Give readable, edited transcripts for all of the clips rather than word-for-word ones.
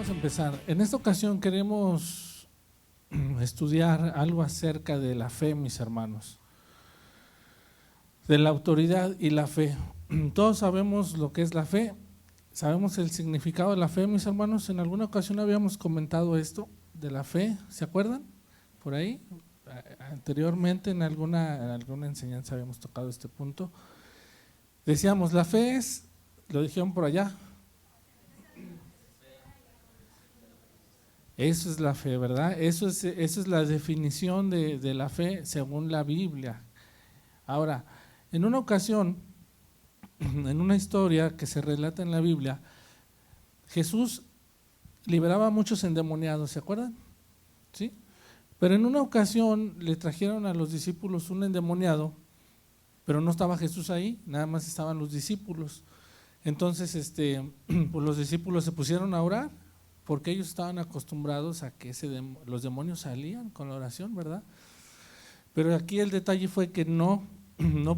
Vamos a empezar. En esta ocasión queremos estudiar algo acerca de la fe, mis hermanos, de la autoridad y la fe. Todos sabemos lo que es la fe, sabemos el significado de la fe, mis hermanos. En alguna ocasión habíamos comentado esto de la fe, ¿se acuerdan? Por ahí, anteriormente en alguna enseñanza habíamos tocado este punto. Decíamos, la fe es, lo dijeron por allá, eso es la fe, ¿verdad? Eso es la definición de la fe según la Biblia. Ahora, en una ocasión, en una historia que se relata en la Biblia, Jesús liberaba a muchos endemoniados, ¿se acuerdan? ¿Sí? Pero en una ocasión le trajeron a los discípulos un endemoniado, pero no estaba Jesús ahí, nada más estaban los discípulos. Entonces, pues los discípulos se pusieron a orar, porque ellos estaban acostumbrados a que los demonios salían con la oración, ¿verdad? Pero aquí el detalle fue que no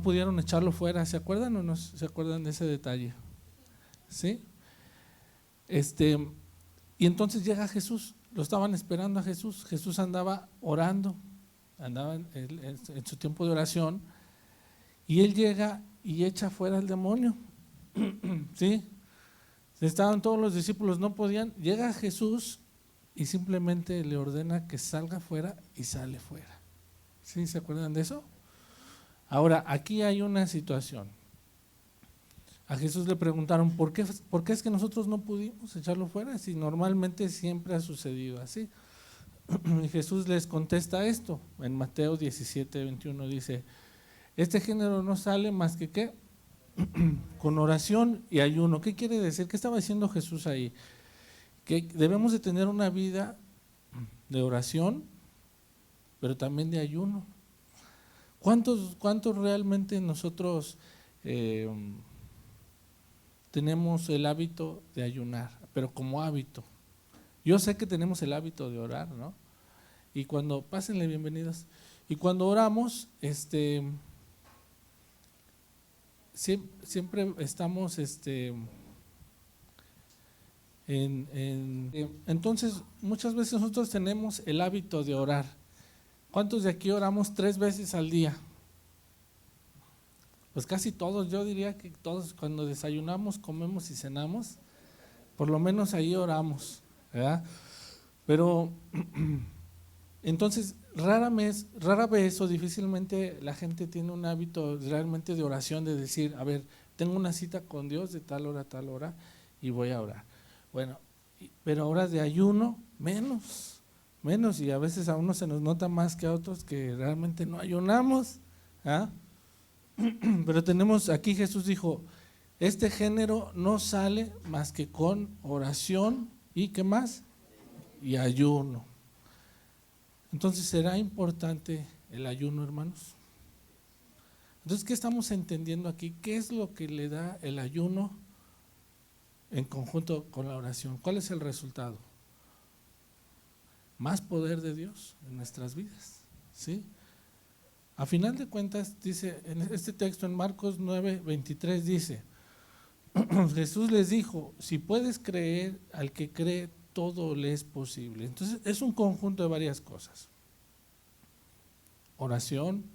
pudieron echarlo fuera. ¿Se acuerdan o no se acuerdan de ese detalle? ¿Sí? Y entonces llega Jesús, lo estaban esperando a Jesús. Jesús andaba orando, andaba en su tiempo de oración, y él llega y echa fuera al demonio. ¿Sí? Estaban todos los discípulos, no podían. Llega Jesús y simplemente le ordena que salga fuera y sale fuera. ¿Sí? ¿Se acuerdan de eso? Ahora, aquí hay una situación. A Jesús le preguntaron, ¿por qué es que nosotros no pudimos echarlo fuera? Si normalmente siempre ha sucedido así. Y Jesús les contesta esto. En Mateo 17:21 dice, este género no sale más que ¿qué? Con oración y ayuno. ¿Qué quiere decir? ¿Qué estaba diciendo Jesús ahí? Que debemos de tener una vida de oración, pero también de ayuno. ¿Cuántos realmente nosotros tenemos el hábito de ayunar? Pero como hábito. Yo sé que tenemos el hábito de orar, ¿no? Y cuando, pásenle bienvenidos, y cuando oramos, siempre estamos entonces muchas veces nosotros tenemos el hábito de orar. ¿Cuántos de aquí oramos 3 veces al día? Pues casi todos, yo diría que todos, cuando desayunamos, comemos y cenamos, por lo menos ahí oramos, ¿verdad? Pero entonces rara vez o difícilmente la gente tiene un hábito realmente de oración, de decir, a ver, tengo una cita con Dios de tal hora a tal hora y voy a orar. Bueno, pero horas de ayuno, menos, y a veces a uno se nos nota más que a otros que realmente no ayunamos, ¿ah? Pero tenemos, aquí Jesús dijo, este género no sale más que con oración y ¿qué más? Y ayuno. Entonces, ¿será importante el ayuno, hermanos? Entonces, ¿qué estamos entendiendo aquí? ¿Qué es lo que le da el ayuno en conjunto con la oración? ¿Cuál es el resultado? Más poder de Dios en nuestras vidas, ¿sí? A final de cuentas, dice en este texto en Marcos 9:23 dice, Jesús les dijo, si puedes creer, al que cree, todo le es posible. Entonces es un conjunto de varias cosas. Oración,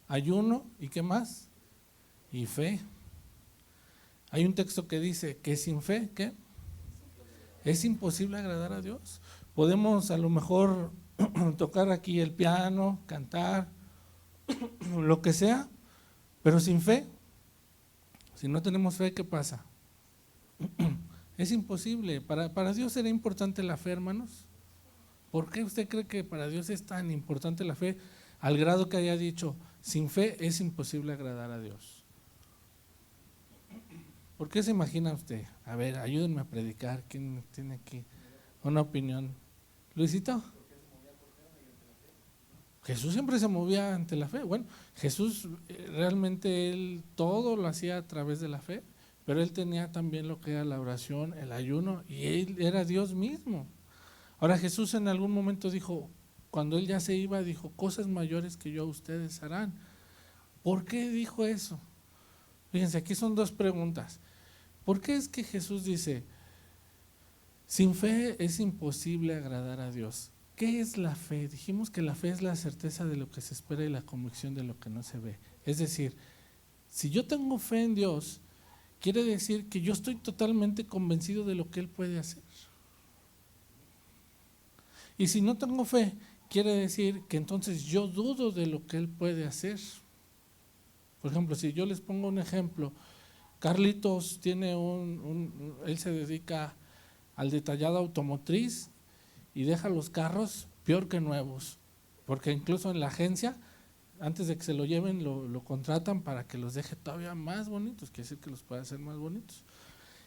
ayuno y ¿qué más? Y fe. Hay un texto que dice que sin fe, ¿qué? Es imposible agradar a Dios. Podemos a lo mejor tocar aquí el piano, cantar, lo que sea, pero sin fe, si no tenemos fe, ¿qué pasa? Es imposible. Para Dios era importante la fe, hermanos. ¿Por qué usted cree que para Dios es tan importante la fe al grado que haya dicho, sin fe es imposible agradar a Dios? ¿Por qué se imagina usted? A ver, ayúdenme a predicar. ¿Quién tiene aquí una opinión? ¿Luisito? Jesús siempre se movía ante la fe. Bueno, Jesús realmente él todo lo hacía a través de la fe, pero él tenía también lo que era la oración, el ayuno, y él era Dios mismo. Ahora Jesús en algún momento dijo, cuando él ya se iba, dijo, cosas mayores que yo a ustedes harán. ¿Por qué dijo eso? Fíjense, aquí son 2 preguntas. ¿Por qué es que Jesús dice, Sin fe es imposible agradar a Dios. ¿Qué es la fe? Dijimos que la fe es la certeza de lo que se espera y la convicción de lo que no se ve. Es decir, si yo tengo fe en Dios, quiere decir que yo estoy totalmente convencido de lo que Él puede hacer. Y si no tengo fe, quiere decir que entonces yo dudo de lo que Él puede hacer. Por ejemplo, si yo les pongo un ejemplo, Carlitos tiene él se dedica al detallado automotriz y deja los carros peor que nuevos, porque incluso en la agencia, antes de que se lo lleven, lo contratan para que los deje todavía más bonitos, quiere decir que los puede hacer más bonitos.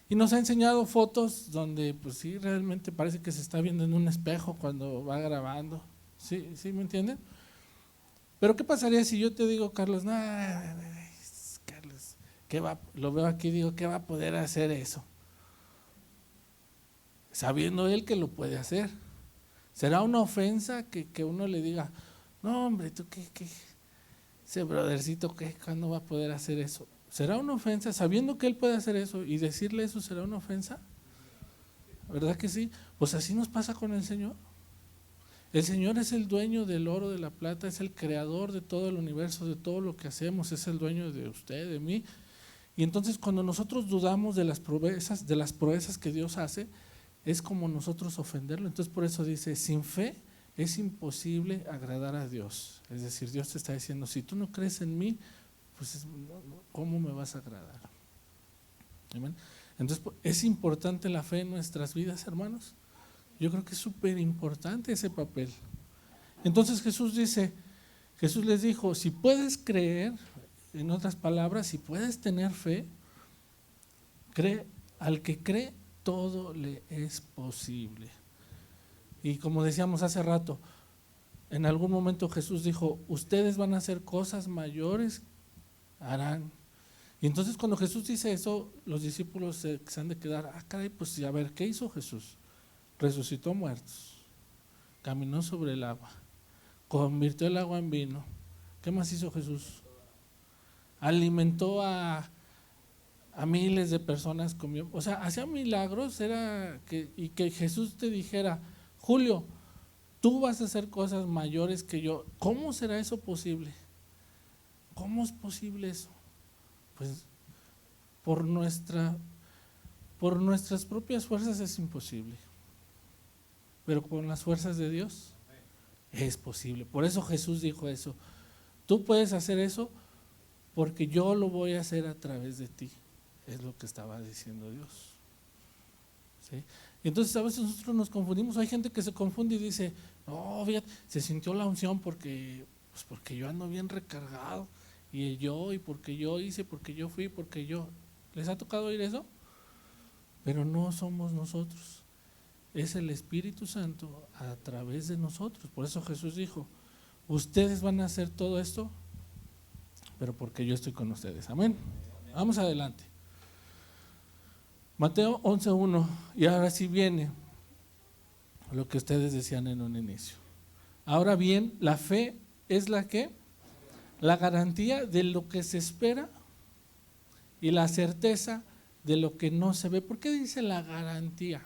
Y nos ha enseñado fotos donde pues sí, realmente parece que se está viendo en un espejo cuando va grabando. ¿Sí, sí me entienden? Pero ¿qué pasaría si yo te digo, Carlos, no, Carlos, lo veo aquí y digo, ¿qué va a poder hacer eso? Sabiendo él que lo puede hacer. ¿Será una ofensa que uno le diga, no hombre, tú qué, ese brothercito, ¿cuándo va a poder hacer eso? ¿Será una ofensa? Sabiendo que él puede hacer eso y decirle eso, ¿será una ofensa? ¿Verdad que sí? Pues así nos pasa con el Señor. El Señor es el dueño del oro, de la plata, es el creador de todo el universo, de todo lo que hacemos, es el dueño de usted, de mí. Y entonces cuando nosotros dudamos de las proezas que Dios hace, es como nosotros ofenderlo. Entonces por eso dice, sin fe es imposible agradar a Dios. Es decir, Dios te está diciendo, si tú no crees en mí, pues ¿cómo me vas a agradar? ¿Amén? Entonces es importante la fe en nuestras vidas, hermanos. Yo creo que es súper importante ese papel. Entonces Jesús les dijo, si puedes creer, en otras palabras, si puedes tener fe, al que cree, todo le es posible. Y como decíamos hace rato, en algún momento Jesús dijo, ustedes van a hacer cosas mayores, harán. Y entonces cuando Jesús dice eso, los discípulos se han de quedar, caray, pues a ver, ¿qué hizo Jesús? Resucitó muertos, caminó sobre el agua, convirtió el agua en vino. ¿Qué más hizo Jesús? Alimentó a miles de personas, comió, o sea, hacía milagros. Y que Jesús te dijera, Julio, tú vas a hacer cosas mayores que yo. ¿Cómo será eso posible? ¿Cómo es posible eso? Pues por nuestras propias fuerzas es imposible, pero con las fuerzas de Dios es posible. Por eso Jesús dijo eso, tú puedes hacer eso porque yo lo voy a hacer a través de ti. Es lo que estaba diciendo Dios. ¿Sí? Y entonces a veces nosotros nos confundimos. Hay gente que se confunde y dice, no, fíjate, se sintió la unción porque yo ando bien recargado, y porque yo hice, porque yo fui, porque yo. ¿Les ha tocado oír eso? Pero no somos nosotros, es el Espíritu Santo a través de nosotros. Por eso Jesús dijo, ustedes van a hacer todo esto, pero porque yo estoy con ustedes. Amén. Vamos adelante. Mateo 11:1, y ahora sí viene lo que ustedes decían en un inicio. Ahora bien, la fe es la garantía de lo que se espera y la certeza de lo que no se ve. ¿Por qué dice la garantía?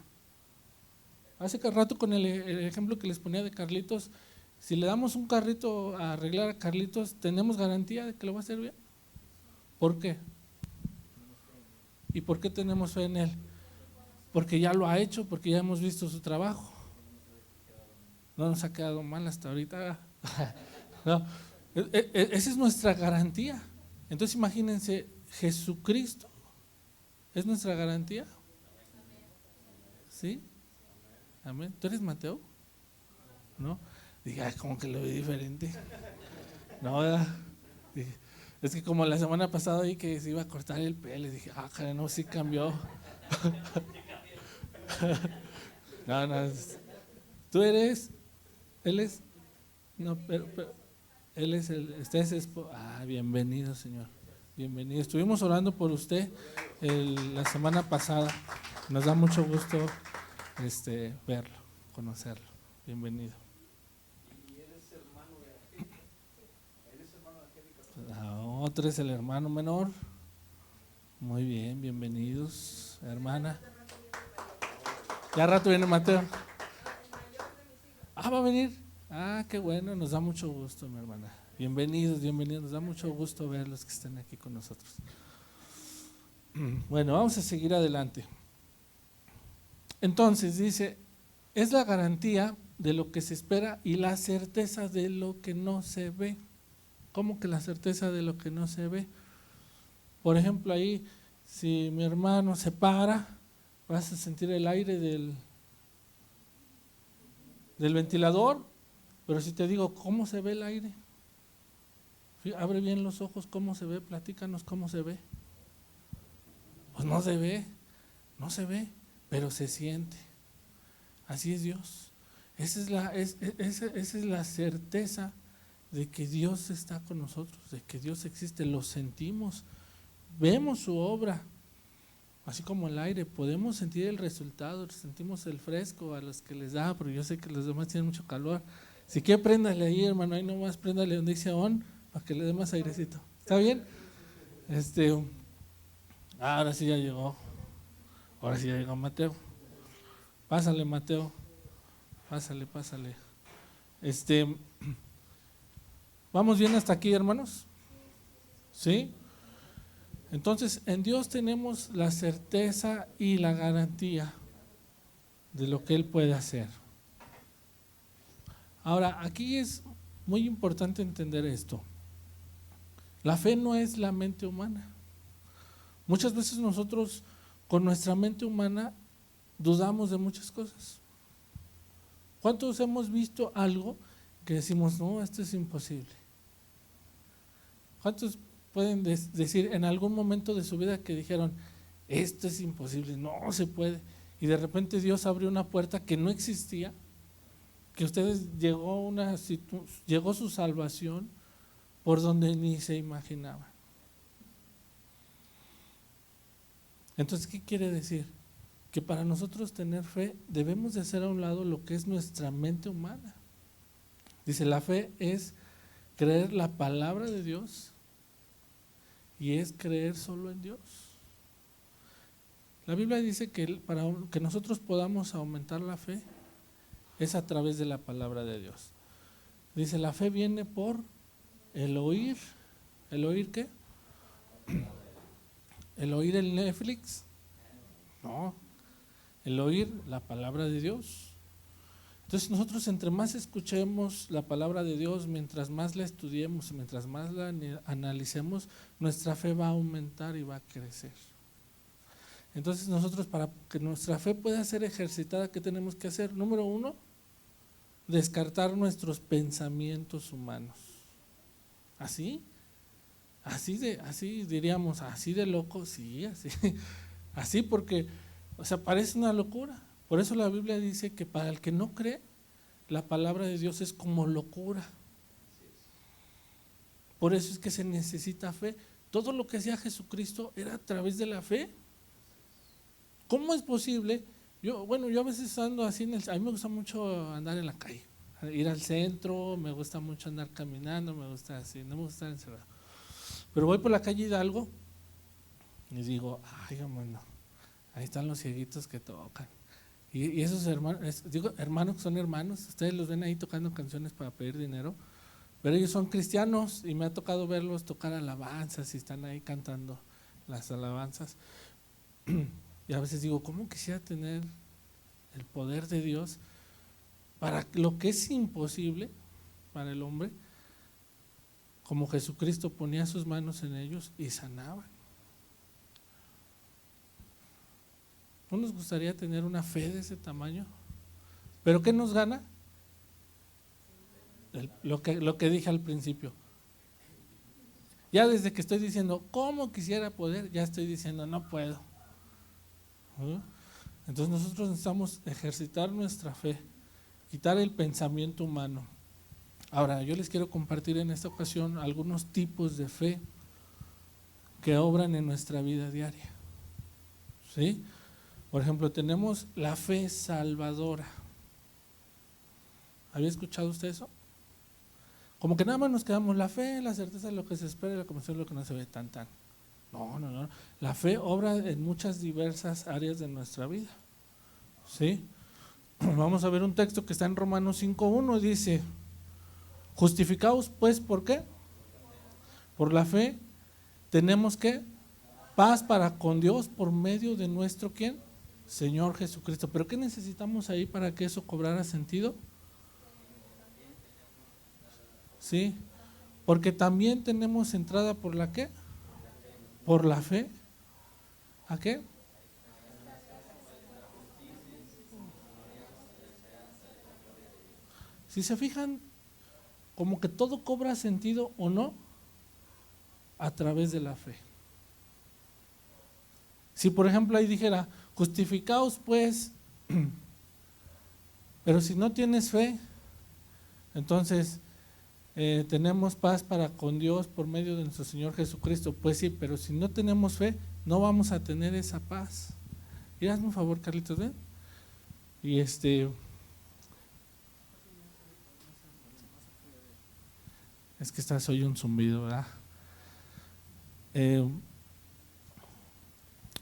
Hace rato con el ejemplo que les ponía de Carlitos, si le damos un carrito a arreglar a Carlitos, ¿tenemos garantía de que lo va a hacer bien? ¿Por qué? ¿Y por qué tenemos fe en él? Porque ya lo ha hecho, porque ya hemos visto su trabajo. No nos ha quedado mal hasta ahorita. No, esa es nuestra garantía. Entonces imagínense, Jesucristo es nuestra garantía. ¿Sí? Amén. ¿Tú eres Mateo? ¿No? Dije, como que lo vi diferente. No, ¿verdad? Dije, es que como la semana pasada vi que se iba a cortar el pelo, dije, caray, no, sí cambió. No, tú eres, él es, no, pero él es usted es bienvenido, Señor, bienvenido. Estuvimos orando por usted la semana pasada. Nos da mucho gusto verlo, conocerlo. Bienvenido. Otro es el hermano menor. Muy bien, bienvenidos, hermana. Ya rato viene Mateo. Va a venir. Qué bueno, nos da mucho gusto, mi hermana. Bienvenidos, bienvenidos. Nos da mucho gusto verlos que estén aquí con nosotros. Bueno, vamos a seguir adelante. Entonces dice, es la garantía de lo que se espera y la certeza de lo que no se ve. ¿Cómo que la certeza de lo que no se ve? Por ejemplo, ahí, si mi hermano se para, vas a sentir el aire del ventilador, pero si te digo, ¿cómo se ve el aire? Abre bien los ojos, ¿cómo se ve? Platícanos cómo se ve. Pues no se ve, no se ve, pero se siente. Así es Dios. Esa es la certeza de que Dios está con nosotros, de que Dios existe, lo sentimos, vemos su obra, así como el aire, podemos sentir el resultado, sentimos el fresco a los que les da, pero yo sé que los demás tienen mucho calor. Si quiere, préndale ahí, hermano, ahí nomás préndale donde dice on, para que le dé más airecito. ¿Está bien? Ahora sí ya llegó, Mateo. Pásale, Mateo, pásale. ¿Vamos bien hasta aquí, hermanos? ¿Sí? Entonces, en Dios tenemos la certeza y la garantía de lo que Él puede hacer. Ahora, aquí es muy importante entender esto. La fe no es la mente humana. Muchas veces nosotros, con nuestra mente humana, dudamos de muchas cosas. ¿Cuántos hemos visto algo que decimos, no, esto es imposible? ¿Cuántos pueden decir en algún momento de su vida que dijeron, esto es imposible, no se puede? Y de repente Dios abrió una puerta que no existía, que ustedes llegó su salvación por donde ni se imaginaban. Entonces, ¿qué quiere decir? Que para nosotros tener fe debemos de hacer a un lado lo que es nuestra mente humana. Dice, la fe es creer la palabra de Dios y es creer solo en Dios. La Biblia dice que para que nosotros podamos aumentar la fe es a través de la palabra de Dios. Dice, la fe viene por el oír. ¿El oír qué? ¿El oír el Netflix? No, el oír la palabra de Dios. Entonces nosotros entre más escuchemos la palabra de Dios, mientras más la estudiemos, mientras más la analicemos, nuestra fe va a aumentar y va a crecer. Entonces nosotros, para que nuestra fe pueda ser ejercitada, ¿qué tenemos que hacer? Número 1, descartar nuestros pensamientos humanos. ¿Así? Así diríamos, así de loco, sí, así porque, parece una locura. Por eso la Biblia dice que para el que no cree, la palabra de Dios es como locura. Por eso es que se necesita fe. Todo lo que hacía Jesucristo era a través de la fe. ¿Cómo es posible? Yo a veces ando así, a mí me gusta mucho andar en la calle, ir al centro, me gusta mucho andar caminando, me gusta así, no me gusta estar encerrado. Pero voy por la calle Hidalgo y digo, hermano, ahí están los cieguitos que tocan. Y esos hermanos que son hermanos, ustedes los ven ahí tocando canciones para pedir dinero, pero ellos son cristianos y me ha tocado verlos tocar alabanzas y están ahí cantando las alabanzas. Y a veces digo, ¿cómo quisiera tener el poder de Dios para lo que es imposible para el hombre? Como Jesucristo ponía sus manos en ellos y sanaban. ¿No nos gustaría tener una fe de ese tamaño? ¿Pero qué nos gana? Lo que dije al principio. Ya desde que estoy diciendo, ¿cómo quisiera poder? Ya estoy diciendo, no puedo. Entonces nosotros necesitamos ejercitar nuestra fe, quitar el pensamiento humano. Ahora, yo les quiero compartir en esta ocasión algunos tipos de fe que obran en nuestra vida diaria. ¿Sí? Por ejemplo, tenemos la fe salvadora. ¿Había escuchado usted eso? Como que nada más nos quedamos la fe, la certeza de lo que se espera y la convicción de lo que no se ve tan. No. La fe obra en muchas diversas áreas de nuestra vida. ¿Sí? Vamos a ver un texto que está en Romanos 5:1, dice, justificados pues, ¿por qué? Por la fe, tenemos que paz para con Dios por medio de nuestro, ¿quién? Señor Jesucristo. ¿Pero qué necesitamos ahí para que eso cobrara sentido? Sí, porque también tenemos entrada por la ¿qué? Por la fe. ¿A qué? Si se fijan, como que todo cobra sentido o no, a través de la fe. Si por ejemplo ahí dijera, justificaos pues, pero si no tienes fe, entonces tenemos paz para con Dios por medio de nuestro Señor Jesucristo. Pues sí, pero si no tenemos fe, no vamos a tener esa paz. Y hazme un favor, Carlitos, ven. Y es que estás hoy un zumbido, ¿verdad?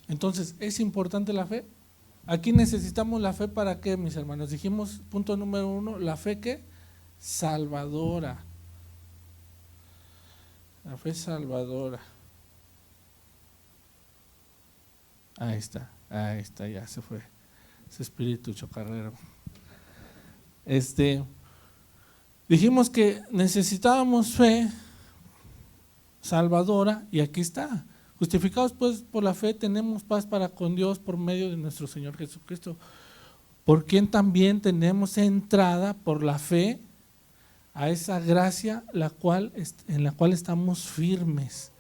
Entonces, ¿es importante la fe? Aquí necesitamos la fe para qué, mis hermanos. Dijimos, punto número 1, la fe ¿qué? Salvadora. La fe salvadora. Ahí está, ya se fue ese espíritu chocarrero. Dijimos que necesitábamos fe salvadora y aquí está. Justificados pues por la fe tenemos paz para con Dios por medio de nuestro Señor Jesucristo, por quien también tenemos entrada por la fe a esa gracia en la cual estamos firmes.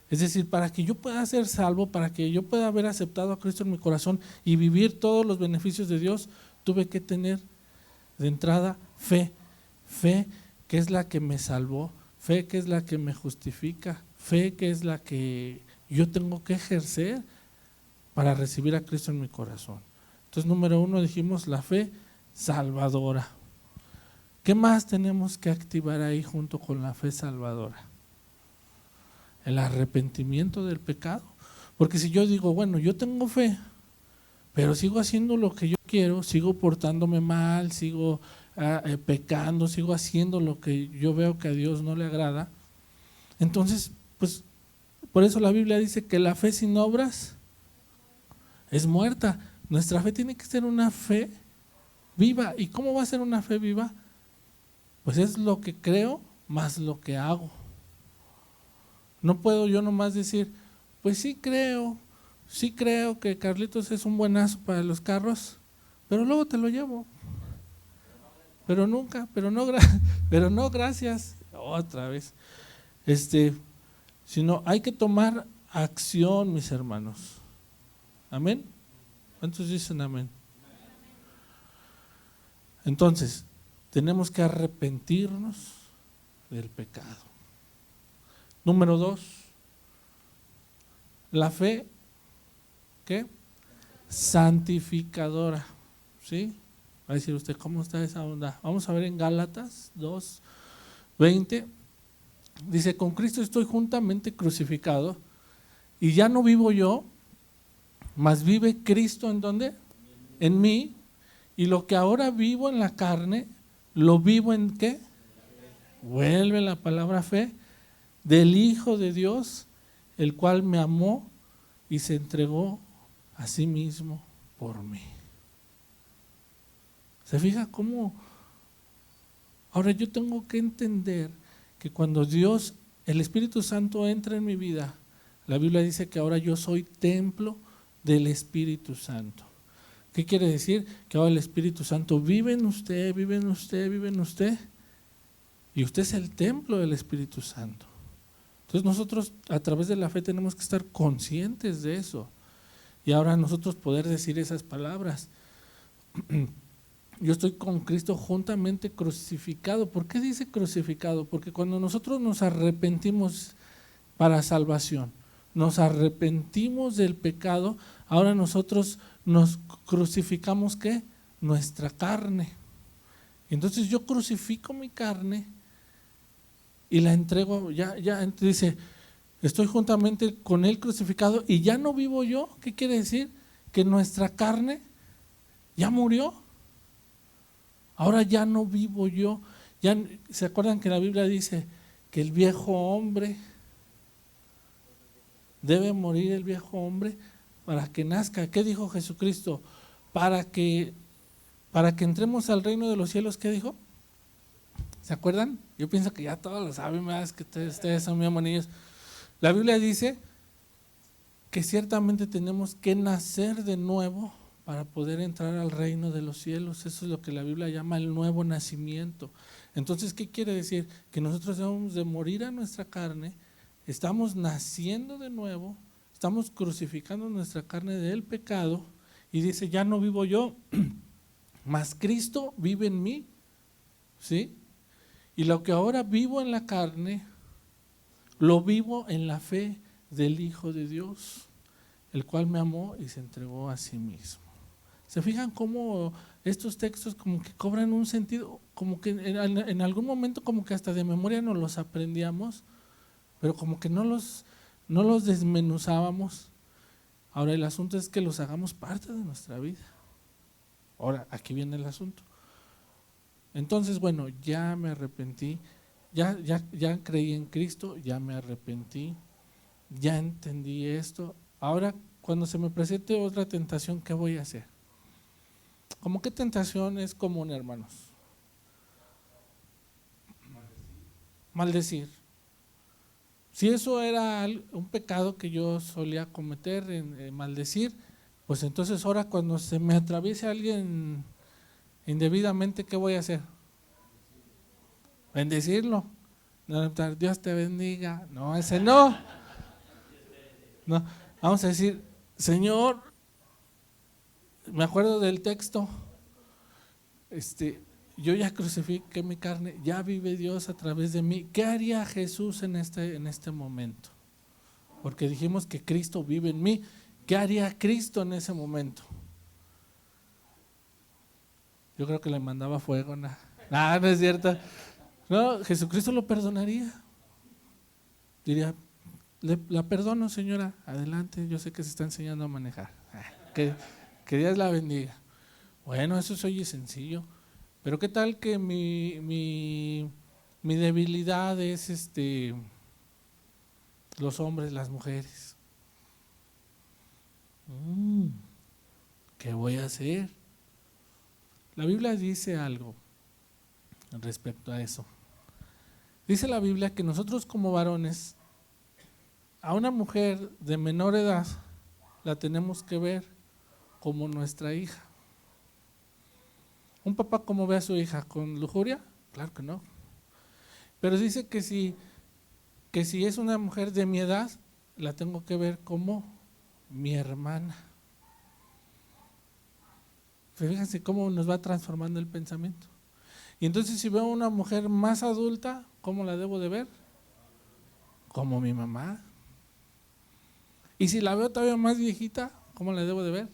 Es decir, para que yo pueda ser salvo, para que yo pueda haber aceptado a Cristo en mi corazón y vivir todos los beneficios de Dios, tuve que tener de entrada fe. Fe que es la que me salvó, fe que es la que me justifica, fe que es la que yo tengo que ejercer para recibir a Cristo en mi corazón. Entonces, número 1 dijimos la fe salvadora. ¿Qué más tenemos que activar ahí junto con la fe salvadora? El arrepentimiento del pecado. Porque si yo digo, bueno, yo tengo fe, pero sigo haciendo lo que yo quiero, sigo portándome mal, sigo pecando, sigo haciendo lo que yo veo que a Dios no le agrada, entonces, pues, por eso la Biblia dice que la fe sin obras es muerta. Nuestra fe tiene que ser una fe viva. ¿Y cómo va a ser una fe viva? Pues es lo que creo más lo que hago. No puedo yo nomás decir, pues sí creo que Carlitos es un buenazo para los carros, pero luego te lo llevo. Pero nunca, pero no gracias, otra vez. Sino hay que tomar acción, mis hermanos. ¿Amén? ¿Cuántos dicen amén? Entonces, tenemos que arrepentirnos del pecado. Número 2, la fe, ¿qué? Santificadora. ¿Sí? Va a decir usted, ¿cómo está esa onda? Vamos a ver en Gálatas 2:20. Dice, con Cristo estoy juntamente crucificado y ya no vivo yo, mas vive Cristo ¿en dónde? En mí, y lo que ahora vivo en la carne, lo vivo ¿en qué? Vuelve la palabra fe, del Hijo de Dios, el cual me amó y se entregó a sí mismo por mí. ¿Se fija cómo? Ahora yo tengo que entender que cuando Dios, el Espíritu Santo entra en mi vida, la Biblia dice que ahora yo soy templo del Espíritu Santo. ¿Qué quiere decir? Que ahora el Espíritu Santo vive en usted, y usted es el templo del Espíritu Santo. Entonces nosotros a través de la fe tenemos que estar conscientes de eso. Y ahora nosotros poder decir esas palabras. Yo estoy con Cristo juntamente crucificado. ¿Por qué dice crucificado? Porque cuando nosotros nos arrepentimos para salvación, nos arrepentimos del pecado, ahora nosotros nos crucificamos ¿qué? Nuestra carne. Entonces yo crucifico mi carne y la entrego, ya dice, estoy juntamente con Él crucificado y ya no vivo yo. ¿Qué quiere decir? Que nuestra carne ya murió. Ahora ya no vivo yo. Ya, ¿se acuerdan que la Biblia dice que el viejo hombre debe morir, el viejo hombre, para que nazca? ¿Qué dijo Jesucristo? Para que entremos al reino de los cielos. ¿Qué dijo? ¿Se acuerdan? Yo pienso que ya todos lo saben, más que ustedes son muy monillos. La Biblia dice que ciertamente tenemos que nacer de nuevo para poder entrar al reino de los cielos. Eso es lo que la Biblia llama el nuevo nacimiento. Entonces, ¿qué quiere decir? Que nosotros debemos de morir a nuestra carne, estamos naciendo de nuevo, estamos crucificando nuestra carne del pecado, y dice, ya no vivo yo, mas Cristo vive en mí, ¿sí? Y lo que ahora vivo en la carne, lo vivo en la fe del Hijo de Dios, el cual me amó y se entregó a sí mismo. ¿Se fijan cómo estos textos como que cobran un sentido? Como que en algún momento como que hasta de memoria nos los aprendíamos, pero como que no los desmenuzábamos. Ahora el asunto es que los hagamos parte de nuestra vida. Ahora, aquí viene el asunto. Entonces, bueno, ya me arrepentí, ya creí en Cristo, ya me arrepentí, ya entendí esto. Ahora, cuando se me presente otra tentación, ¿qué voy a hacer? ¿Cómo qué tentación es común, hermanos? Maldecir. Si eso era un pecado que yo solía cometer, en maldecir, pues entonces ahora cuando se me atraviese alguien indebidamente, ¿qué voy a hacer? Bendecirlo. No, Dios te bendiga. No, ese no. No, vamos a decir, Señor, me acuerdo del texto, yo ya crucifiqué mi carne, ya vive Dios a través de mí. ¿Qué haría Jesús en este momento? Porque dijimos que Cristo vive en mí. ¿Qué haría Cristo en ese momento? Yo creo que le mandaba fuego. No, no es cierto. No, Jesucristo lo perdonaría. Diría, la perdono, señora, adelante, yo sé que se está enseñando a manejar. Que Dios la bendiga. Bueno, eso se oye sencillo, pero ¿qué tal que mi debilidad es los hombres, las mujeres? ¿Qué voy a hacer? La Biblia dice algo respecto a eso. Dice la Biblia que nosotros como varones, a una mujer de menor edad la tenemos que ver como nuestra hija. ¿Un papá cómo ve a su hija? ¿Con lujuria? Claro que no. Pero dice que si es una mujer de mi edad, la tengo que ver como mi hermana. Fíjense cómo nos va transformando el pensamiento. Y entonces si veo a una mujer más adulta, ¿cómo la debo de ver? Como mi mamá. Y si la veo todavía más viejita, ¿cómo la debo de ver?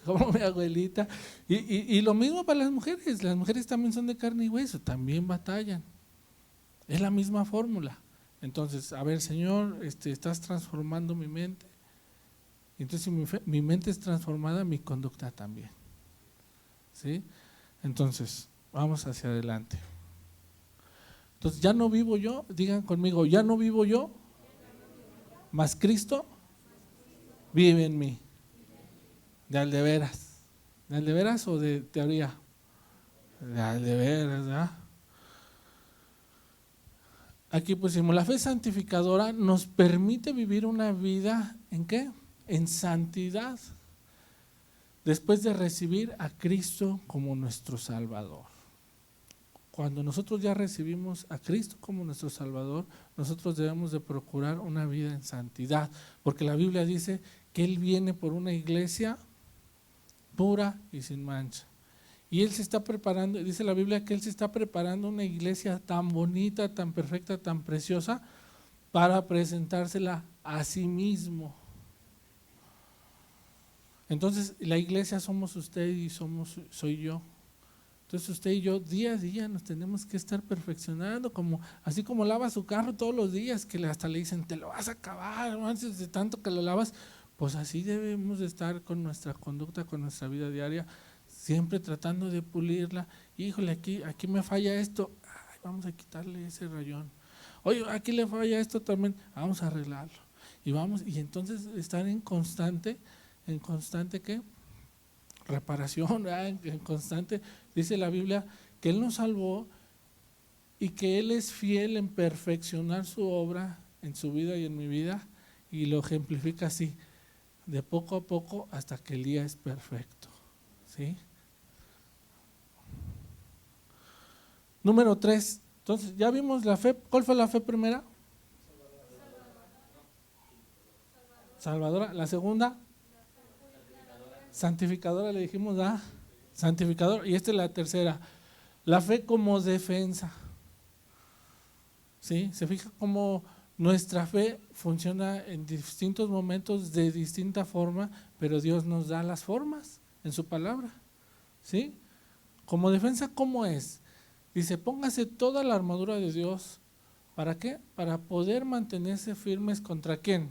Como mi abuelita. Y lo mismo para las mujeres también son de carne y hueso, también batallan. Es la misma fórmula. Entonces, a ver, Señor, estás transformando mi mente. Entonces, si mi mente es transformada, mi conducta también. ¿Sí? Entonces, vamos hacia adelante. Entonces, ya no vivo yo, digan conmigo, ya no vivo yo, mas Cristo vive en mí. ¿De al de veras? ¿De al de veras o de teoría? De al de veras, ¿verdad? Aquí pusimos, la fe santificadora nos permite vivir una vida, ¿en qué? En santidad, después de recibir a Cristo como nuestro Salvador. Cuando nosotros ya recibimos a Cristo como nuestro Salvador, nosotros debemos de procurar una vida en santidad, porque la Biblia dice que Él viene por una iglesia pura y sin mancha. Y Él se está preparando, dice la Biblia que Él se está preparando una iglesia tan bonita, tan perfecta, tan preciosa, para presentársela a sí mismo. Entonces la iglesia somos usted y soy yo. Entonces usted y yo día a día nos tenemos que estar perfeccionando, así como lava su carro todos los días, que hasta le dicen, te lo vas a acabar, antes de tanto que lo lavas, pues así debemos de estar con nuestra conducta, con nuestra vida diaria. siempre tratando de pulirla. Híjole, aquí me falla esto, ay, vamos a quitarle ese rayón. Oye, aquí le falla esto también, vamos a arreglarlo. Y entonces estar en constante ¿qué? Reparación, en constante, dice la Biblia, que Él nos salvó y que Él es fiel en perfeccionar su obra en su vida y en mi vida, y lo ejemplifica así, de poco a poco hasta que el día es perfecto. ¿Sí? Número 3, entonces ya vimos la fe. ¿Cuál fue la fe primera? Salvadora. La segunda, santificadora, le dijimos, santificador. Y esta es la tercera, la fe como defensa. ¿Sí? Se fija cómo nuestra fe funciona en distintos momentos de distinta forma, pero Dios nos da las formas en su palabra. ¿Sí? Como defensa, ¿cómo es? Dice, póngase toda la armadura de Dios. ¿Para qué? Para poder mantenerse firmes ¿contra quién?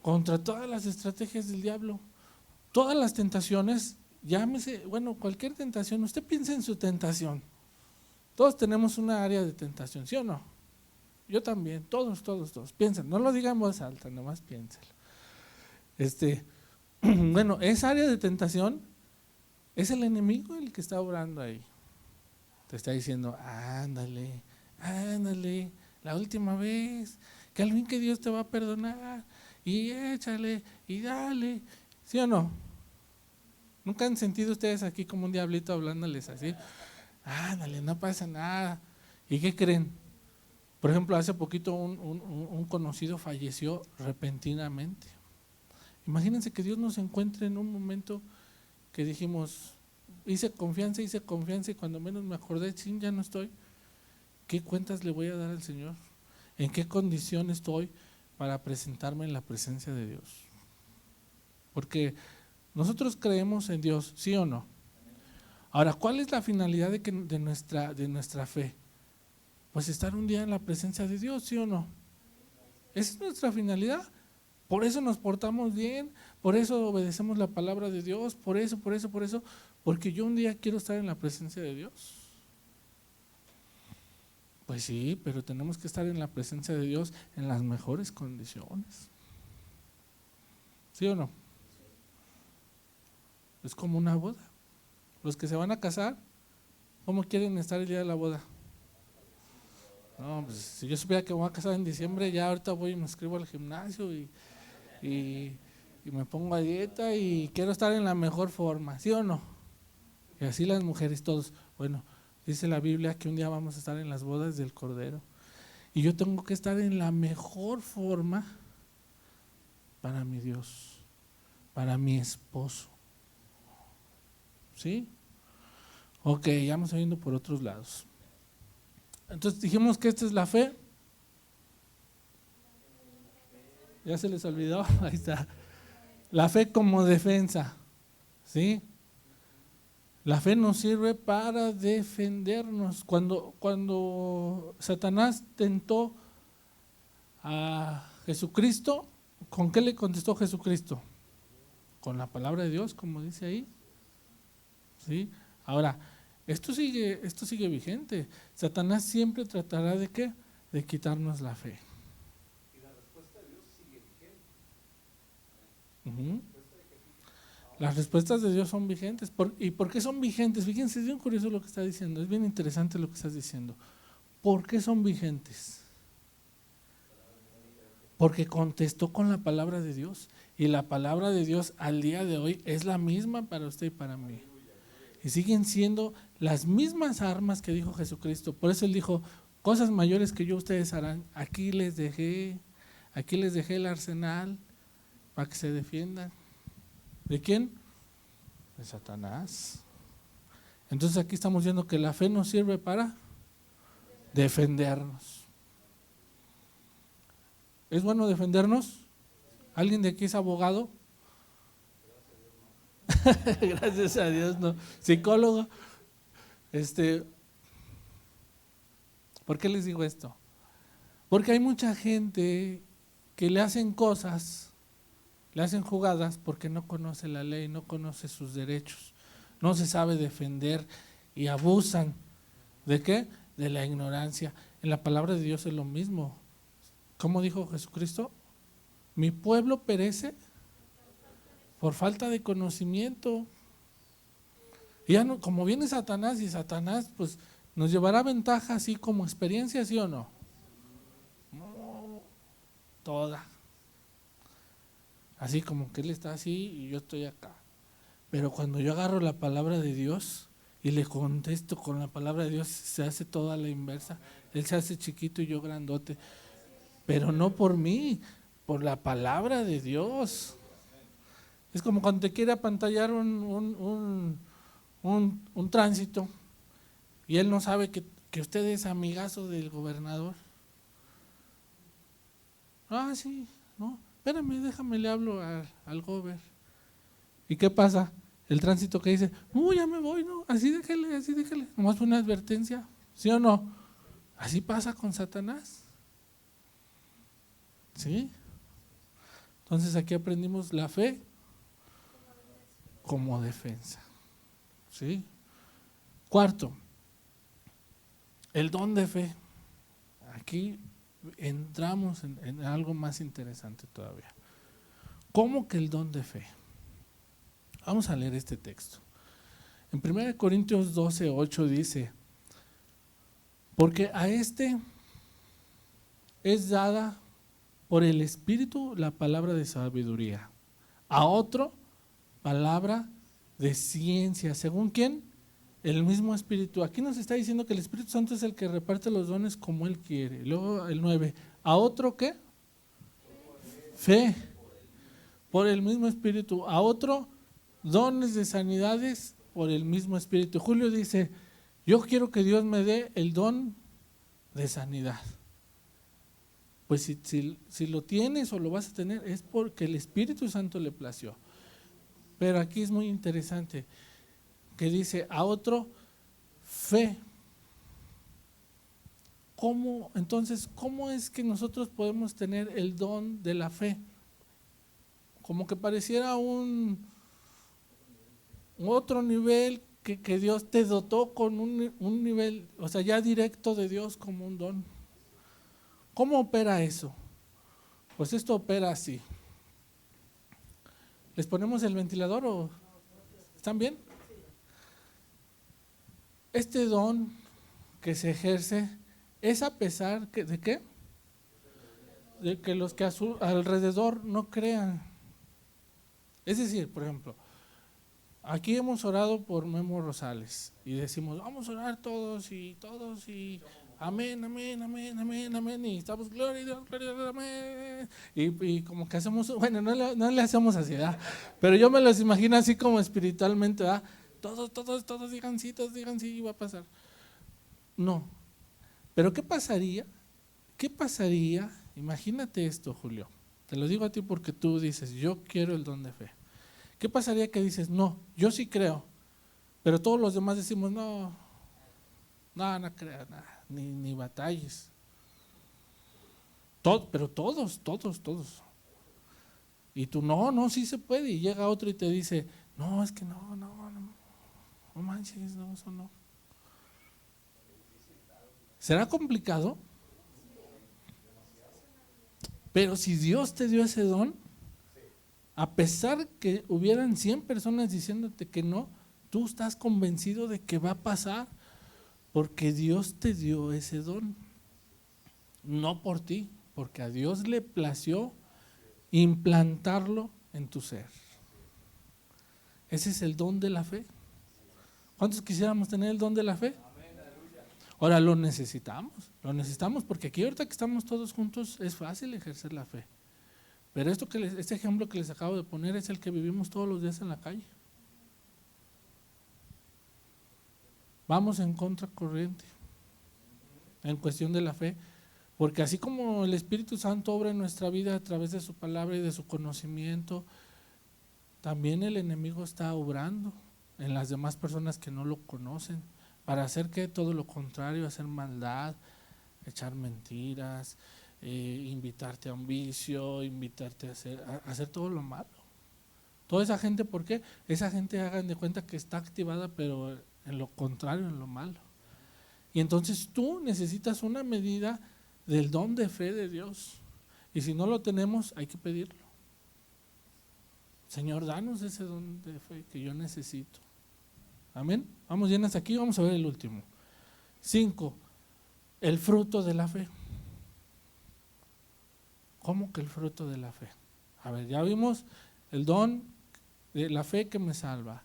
Contra todas las estrategias del diablo. Todas las tentaciones, llámese, bueno, cualquier tentación, usted piensa en su tentación. Todos tenemos una área de tentación, ¿sí o no? Yo también, todos. Piensen, no lo digan en voz alta, nomás piénselo. Bueno, esa área de tentación es el enemigo el que está obrando ahí. Te está diciendo, ándale, la última vez, que al fin que Dios te va a perdonar, y échale, y dale, ¿sí o no? ¿Nunca han sentido ustedes aquí como un diablito hablándoles así? Ándale, no pasa nada. ¿Y qué creen? Por ejemplo, hace poquito un conocido falleció repentinamente. Imagínense que Dios nos encuentre en un momento que dijimos, hice confianza y cuando menos me acordé, ya no estoy. ¿Qué cuentas le voy a dar al Señor? ¿En qué condición estoy para presentarme en la presencia de Dios? Porque nosotros creemos en Dios, ¿sí o no? Ahora, ¿cuál es la finalidad de nuestra fe? Pues estar un día en la presencia de Dios, ¿sí o no? Esa es nuestra finalidad. Por eso nos portamos bien, por eso obedecemos la palabra de Dios, por eso, porque yo un día quiero estar en la presencia de Dios. Pues sí, pero tenemos que estar en la presencia de Dios en las mejores condiciones. ¿Sí o no? Es como una boda. Los que se van a casar, ¿cómo quieren estar el día de la boda? No, pues si yo supiera que me voy a casar en diciembre, ya ahorita voy y me inscribo al gimnasio y me pongo a dieta y quiero estar en la mejor forma, ¿sí o no? Y así las mujeres todos, bueno, dice la Biblia que un día vamos a estar en las bodas del Cordero y yo tengo que estar en la mejor forma para mi Dios, para mi esposo. ¿Sí? Ok, ya vamos yendo por otros lados. Entonces dijimos que esta es la fe. ¿Ya se les olvidó? Ahí está. La fe como defensa. ¿Sí? La fe nos sirve para defendernos. Cuando Satanás tentó a Jesucristo, ¿con qué le contestó Jesucristo? Con la palabra de Dios, como dice ahí. ¿Sí? Ahora, esto sigue vigente. Satanás siempre tratará de ¿qué? De quitarnos la fe. Y la respuesta de Dios sigue Uh-huh. vigente. Las respuestas de Dios son vigentes. ¿Y por qué son vigentes? Fíjense, es bien curioso lo que está diciendo, es bien interesante lo que estás diciendo. ¿Por qué son vigentes? Porque contestó con la palabra de Dios. Y la palabra de Dios al día de hoy es la misma para usted y para mí. Y siguen siendo las mismas armas que dijo Jesucristo. Por eso Él dijo, cosas mayores que yo ustedes harán. Aquí les dejé el arsenal para que se defiendan. ¿De quién? De Satanás. Entonces aquí estamos viendo que la fe nos sirve para defendernos. ¿Es bueno defendernos? ¿Alguien de aquí es abogado? Gracias a Dios, no. Psicólogo. ¿Por qué les digo esto? Porque hay mucha gente que le hacen cosas, le hacen jugadas porque no conoce la ley, no conoce sus derechos. no se sabe defender y abusan. ¿De qué? De la ignorancia. En la palabra de Dios es lo mismo. ¿Cómo dijo Jesucristo? Mi pueblo perece por falta de conocimiento. Y ya no, como viene Satanás, y Satanás pues nos llevará ventaja así como experiencia, ¿sí o no? No, toda. Así como que él está así y yo estoy acá. Pero cuando yo agarro la palabra de Dios y le contesto con la palabra de Dios, se hace toda la inversa. Él se hace chiquito y yo grandote. Pero no por mí, por la palabra de Dios. Es como cuando te quiere apantallar un tránsito y él no sabe que usted es amigazo del gobernador. Ah, sí, no, espérame, déjame, le hablo al gober. ¿Y qué pasa? El tránsito que dice, no, ya me voy, no, así déjele, nomás fue una advertencia, ¿sí o no? Así pasa con Satanás. ¿Sí? Entonces aquí aprendimos la fe como defensa. ¿Sí? Cuarto, el don de fe. Aquí entramos en algo más interesante todavía. ¿Cómo que el don de fe? Vamos a leer este texto. En 1 Corintios 12:8 dice, porque a este es dada por el Espíritu la palabra de sabiduría, a otro palabra de ciencia. ¿Según quién? El mismo Espíritu. Aquí nos está diciendo que el Espíritu Santo es el que reparte los dones como Él quiere. Luego el 9. ¿A otro qué? Fe. Por el mismo Espíritu. A otro dones de sanidades por el mismo Espíritu. Julio dice, yo quiero que Dios me dé el don de sanidad. Pues si lo tienes o lo vas a tener es porque el Espíritu Santo le plació. Pero aquí es muy interesante que dice a otro fe. ¿Cómo? Entonces, ¿cómo es que nosotros podemos tener el don de la fe? Como que pareciera un otro nivel que Dios te dotó con un nivel, o sea, ya directo de Dios como un don. ¿Cómo opera eso? Pues esto opera así. ¿Les ponemos el ventilador o están bien? Este don que se ejerce es a pesar de ¿qué? De que los que a su alrededor no crean. Es decir, por ejemplo, aquí hemos orado por Memo Rosales y decimos, vamos a orar todos y amén, amén, amén, amén, amén, y estamos gloria a Dios, amén. Y como que hacemos, bueno, no le hacemos así, ¿verdad? Pero yo me los imagino así como espiritualmente, ¿verdad? Todos digan sí, va a pasar. No, pero ¿qué pasaría? ¿Qué pasaría? Imagínate esto, Julio. Te lo digo a ti porque tú dices, yo quiero el don de fe. ¿Qué pasaría que dices, no, yo sí creo, pero todos los demás decimos, no creas nada, ni batalles? Pero todos. Y tú, no, sí se puede. Y llega otro y te dice, no, es que no manches, no, eso no. ¿Será complicado? Pero si Dios te dio ese don, a pesar que hubieran 100 personas diciéndote que no, tú estás convencido de que va a pasar porque Dios te dio ese don. No por ti, porque a Dios le plació implantarlo en tu ser. Ese es el don de la fe. ¿Cuántos quisiéramos tener el don de la fe? Ahora lo necesitamos porque aquí ahorita que estamos todos juntos es fácil ejercer la fe. Pero este ejemplo que les acabo de poner es el que vivimos todos los días en la calle. Vamos en contracorriente en cuestión de la fe, porque así como el Espíritu Santo obra en nuestra vida a través de su palabra y de su conocimiento, también el enemigo está obrando en las demás personas que no lo conocen, para hacer que todo lo contrario, hacer maldad, echar mentiras, invitarte a un vicio, invitarte a hacer todo lo malo. Toda esa gente, ¿por qué? Esa gente hagan de cuenta que está activada, pero en lo contrario, en lo malo. Y entonces tú necesitas una medida del don de fe de Dios. Y si no lo tenemos, hay que pedirlo. Señor, danos ese don de fe que yo necesito. Amén. Vamos bien hasta aquí, vamos a ver el último. 5. El fruto de la fe. ¿Cómo que el fruto de la fe? A ver, ya vimos el don de la fe que me salva,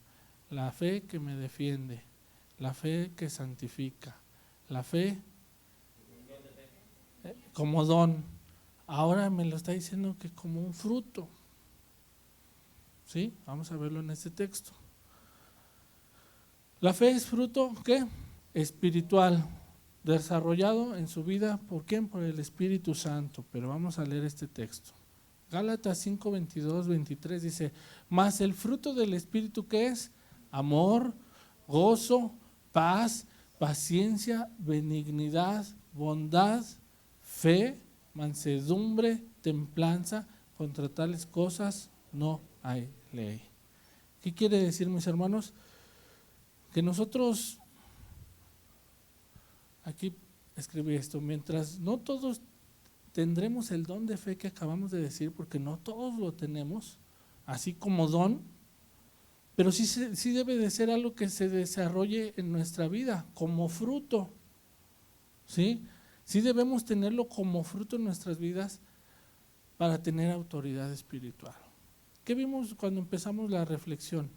la fe que me defiende, la fe que santifica, la fe como don. Ahora me lo está diciendo que como un fruto. ¿Sí? Vamos a verlo en este texto. La fe es fruto, ¿qué? Espiritual, desarrollado en su vida, ¿por quién? Por el Espíritu Santo. Pero vamos a leer este texto. Gálatas 5, 22, 23 dice, mas el fruto del Espíritu, ¿qué es? Amor, gozo, paz, paciencia, benignidad, bondad, fe, mansedumbre, templanza. Contra tales cosas no hay ley. ¿Qué quiere decir, mis hermanos? Que nosotros, aquí escribí esto, mientras no todos tendremos el don de fe que acabamos de decir, porque no todos lo tenemos, así como don, pero sí debe de ser algo que se desarrolle en nuestra vida como fruto, ¿sí? Sí debemos tenerlo como fruto en nuestras vidas para tener autoridad espiritual. ¿Qué vimos cuando empezamos la reflexión?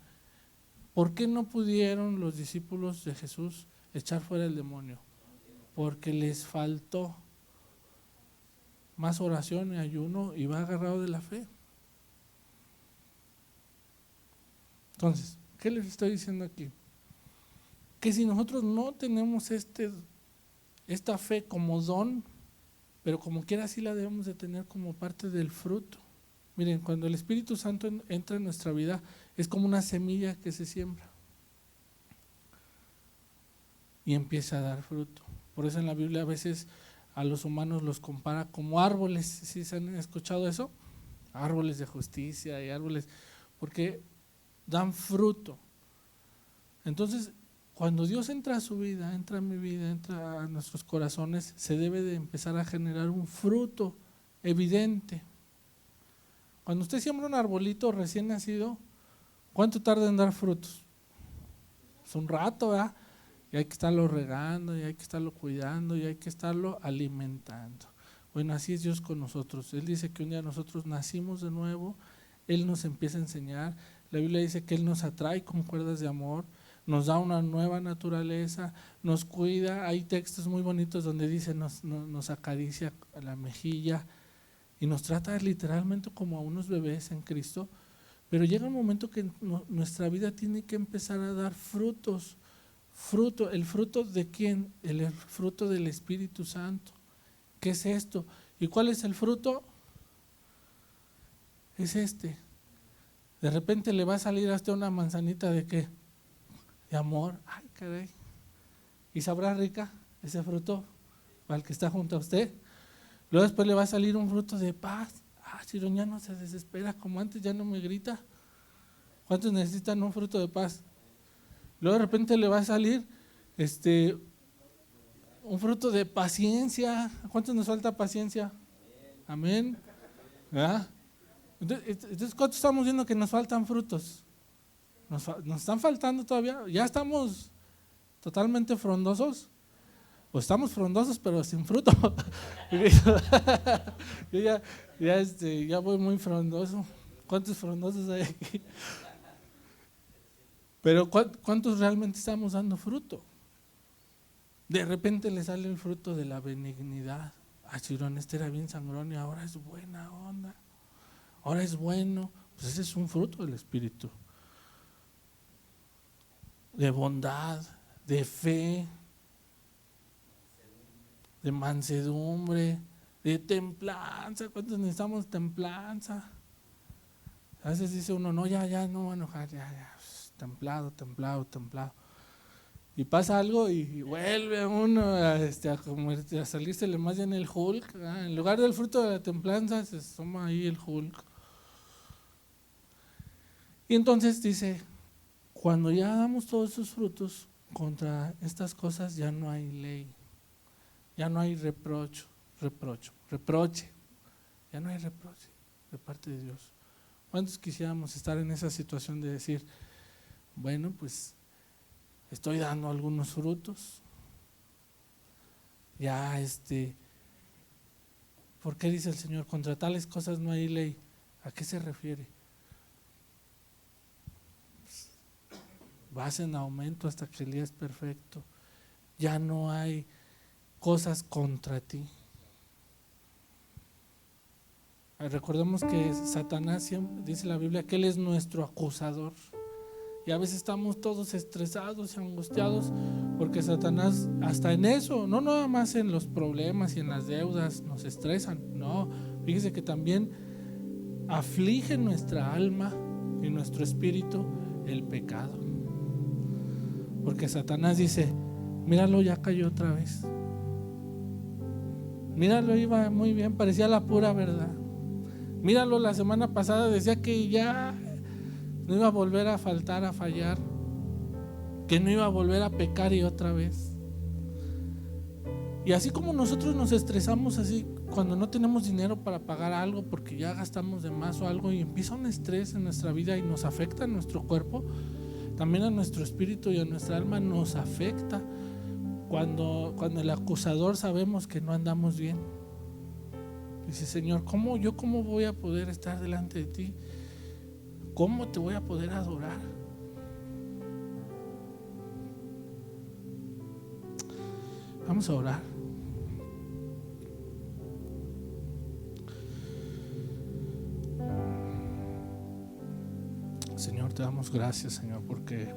¿Por qué no pudieron los discípulos de Jesús echar fuera el demonio? Porque les faltó más oración y ayuno y va agarrado de la fe. Entonces, ¿qué les estoy diciendo aquí? Que si nosotros no tenemos esta fe como don, pero como quiera sí la debemos de tener como parte del fruto. Miren, cuando el Espíritu Santo entra en nuestra vida, es como una semilla que se siembra y empieza a dar fruto. Por eso en la Biblia a veces a los humanos los compara como árboles. ¿Sí se han escuchado eso? Árboles de justicia y árboles, porque dan fruto. Entonces, cuando Dios entra a su vida, entra a mi vida, entra a nuestros corazones, se debe de empezar a generar un fruto evidente. Cuando usted siembra un arbolito recién nacido, ¿cuánto tarda en dar frutos? Es un rato, ¿verdad? Y hay que estarlo regando, y hay que estarlo cuidando, y hay que estarlo alimentando. Bueno, así es Dios con nosotros. Él dice que un día nosotros nacimos de nuevo, Él nos empieza a enseñar. La Biblia dice que Él nos atrae con cuerdas de amor, nos da una nueva naturaleza, nos cuida. Hay textos muy bonitos donde dice nos acaricia la mejilla y nos trata literalmente como a unos bebés en Cristo. Pero llega un momento que nuestra vida tiene que empezar a dar frutos. ¿El fruto de quién? El fruto del Espíritu Santo. ¿Qué es esto? ¿Y cuál es el fruto? Es este. De repente le va a salir a usted una manzanita de ¿qué? De amor. Ay, caray. ¿Y sabrá rica ese fruto para el que está junto a usted? Luego después le va a salir un fruto de paz. Si ya no se desespera como antes, ya no me grita. ¿Cuántos necesitan un fruto de paz? Luego de repente le va a salir un fruto de paciencia. ¿A cuántos nos falta paciencia? Amén. ¿Verdad? Entonces, ¿cuántos estamos viendo que nos faltan frutos? Nos están faltando todavía. ¿Ya estamos totalmente frondosos? Pues estamos frondosos pero sin fruto. Yo ya voy muy frondoso. ¿Cuántos frondosos hay aquí? Pero ¿cuántos realmente estamos dando fruto? De repente le sale el fruto de la benignidad. Chirón, este era bien sangrón y ahora es buena onda. Ahora es bueno. Pues ese es un fruto del Espíritu. De bondad, de fe, de mansedumbre, de templanza. ¿Cuántos necesitamos templanza? A veces dice uno, no, ya no voy a enojar, ya. Templado. Y pasa algo y vuelve a uno a salírsele más en el Hulk. En lugar del fruto de la templanza se asoma ahí el Hulk. Y entonces dice, cuando ya damos todos esos frutos, contra estas cosas ya no hay ley, ya no hay reproche, ya no hay reproche de parte de Dios. ¿Cuántos quisiéramos estar en esa situación de decir, bueno, pues estoy dando algunos frutos, ya ¿por qué dice el Señor, contra tales cosas no hay ley? ¿A qué se refiere? Vas en aumento hasta que el día es perfecto. Ya no hay cosas contra ti. Recordemos que Satanás, dice la Biblia, que él es nuestro acusador. Y a veces estamos todos estresados y angustiados porque Satanás, hasta en eso, no nada más en los problemas y en las deudas nos estresan. No, fíjese que también aflige nuestra alma y nuestro espíritu el pecado. Porque Satanás dice, míralo, ya cayó otra vez. Míralo, iba muy bien, parecía la pura verdad. Míralo, la semana pasada decía que ya no iba a volver a faltar, a fallar, que no iba a volver a pecar y otra vez. Y así como nosotros nos estresamos así cuando no tenemos dinero para pagar algo porque ya gastamos de más o algo y empieza un estrés en nuestra vida y nos afecta a nuestro cuerpo, también a nuestro espíritu y a nuestra alma nos afecta cuando el acusador sabemos que no andamos bien. Dice, Señor, ¿cómo voy a poder estar delante de ti? ¿Cómo te voy a poder adorar? Vamos a orar. Señor, te damos gracias, Señor, porque